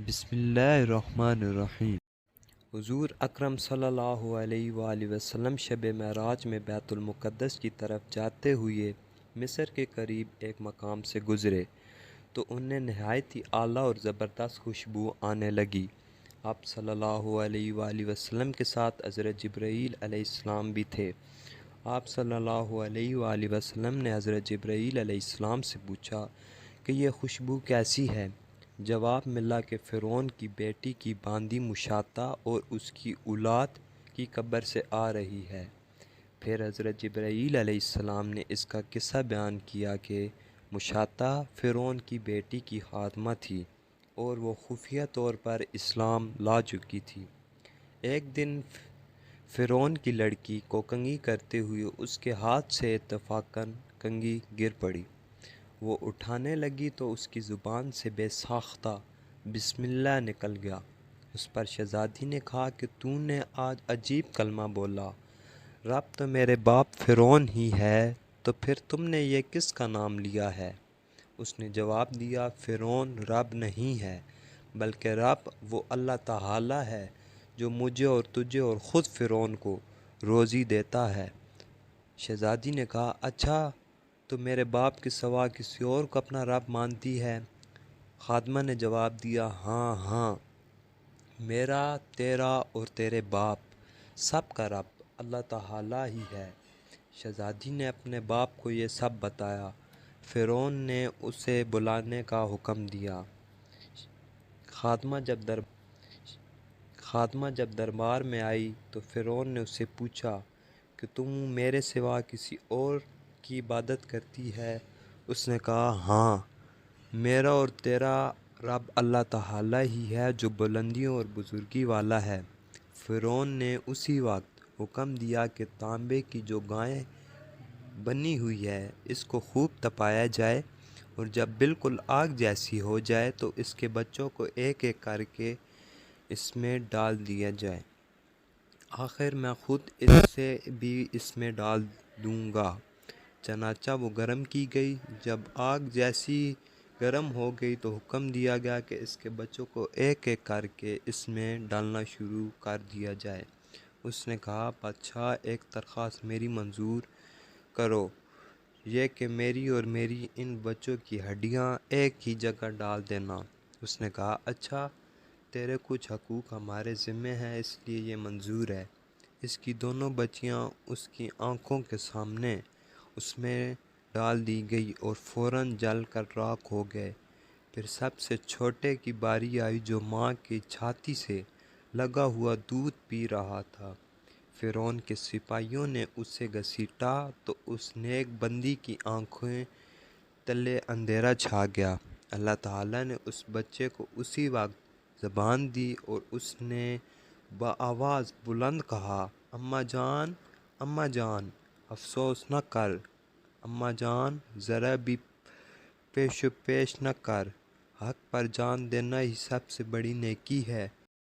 بسم اللہ الرحمن الرحیم۔ حضور اکرم صلی اللہ علیہ وآلہ وسلم شب معراج میں بیت المقدس کی طرف جاتے ہوئے مصر کے قریب ایک مقام سے گزرے تو انہیں نہایت ہی اعلیٰ اور زبردست خوشبو آنے لگی۔ آپ صلی اللہ علیہ وآلہ وسلم کے ساتھ حضرت جبرائیل علیہ السلام بھی تھے۔ آپ صلی اللہ علیہ وآلہ وسلم نے حضرت جبرائیل علیہ السلام سے پوچھا کہ یہ خوشبو کیسی ہے؟ جواب ملا کہ فرعون کی بیٹی کی باندی مشاطہ اور اس کی اولاد کی قبر سے آ رہی ہے۔ پھر حضرت جبرائیل علیہ السلام نے اس کا قصہ بیان کیا کہ مشاطہ فرعون کی بیٹی کی خادمہ تھی اور وہ خفیہ طور پر اسلام لا چکی تھی۔ ایک دن فرعون کی لڑکی کو کنگھی کرتے ہوئے اس کے ہاتھ سے اتفاقاً کنگھی گر پڑی۔ وہ اٹھانے لگی تو اس کی زبان سے بے ساختہ بسم اللہ نکل گیا۔ اس پر شہزادی نے کہا کہ تو نے آج عجیب کلمہ بولا، رب تو میرے باپ فرعون ہی ہے، تو پھر تم نے یہ کس کا نام لیا ہے؟ اس نے جواب دیا، فرعون رب نہیں ہے بلکہ رب وہ اللہ تعالی ہے جو مجھے اور تجھے اور خود فرعون کو روزی دیتا ہے۔ شہزادی نے کہا، اچھا تو میرے باپ کے سوا کسی اور کو اپنا رب مانتی ہے؟ خادمہ نے جواب دیا، ہاں ہاں، میرا، تیرا اور تیرے باپ سب کا رب اللہ تعالی ہی ہے۔ شہزادی نے اپنے باپ کو یہ سب بتایا۔ فرعون نے اسے بلانے کا حکم دیا۔ خادمہ جب دربار میں آئی تو فرعون نے اس سے پوچھا کہ تم میرے سوا کسی اور کی عبادت کرتی ہے؟ اس نے کہا، ہاں، میرا اور تیرا رب اللہ تعالی ہی ہے جو بلندیوں اور بزرگی والا ہے۔ فرعون نے اسی وقت حکم دیا کہ تانبے کی جو گائے بنی ہوئی ہے اس کو خوب تپایا جائے اور جب بالکل آگ جیسی ہو جائے تو اس کے بچوں کو ایک ایک کر کے اس میں ڈال دیا جائے۔ آخر میں خود اسے بھی اس میں ڈال دوں گا۔ چنانچہ وہ گرم کی گئی۔ جب آگ جیسی گرم ہو گئی تو حکم دیا گیا کہ اس کے بچوں کو ایک ایک کر کے اس میں ڈالنا شروع کر دیا جائے۔ اس نے کہا، بادشاہ ایک درخواست میری منظور کرو، یہ کہ میری اور میری ان بچوں کی ہڈیاں ایک ہی جگہ ڈال دینا۔ اس نے کہا، اچھا، تیرے کچھ حقوق ہمارے ذمہ ہیں اس لیے یہ منظور ہے۔ اس کی دونوں بچیاں اس کی آنکھوں کے سامنے اس میں ڈال دی گئی اور فوراً جل کر راکھ ہو گئے۔ پھر سب سے چھوٹے کی باری آئی جو ماں کی چھاتی سے لگا ہوا دودھ پی رہا تھا۔ فرعون کے سپاہیوں نے اسے گھسیٹا تو اس نیک بندی کی آنکھوں تلے اندھیرا چھا گیا۔ اللہ تعالیٰ نے اس بچے کو اسی وقت زبان دی اور اس نے بآواز بلند کہا، اماں جان، اماں جان، افسوس نہ کر، اماں جان، ذرا بھی پیش نہ کر، حق پر جان دینا ہی سب سے بڑی نیکی ہے۔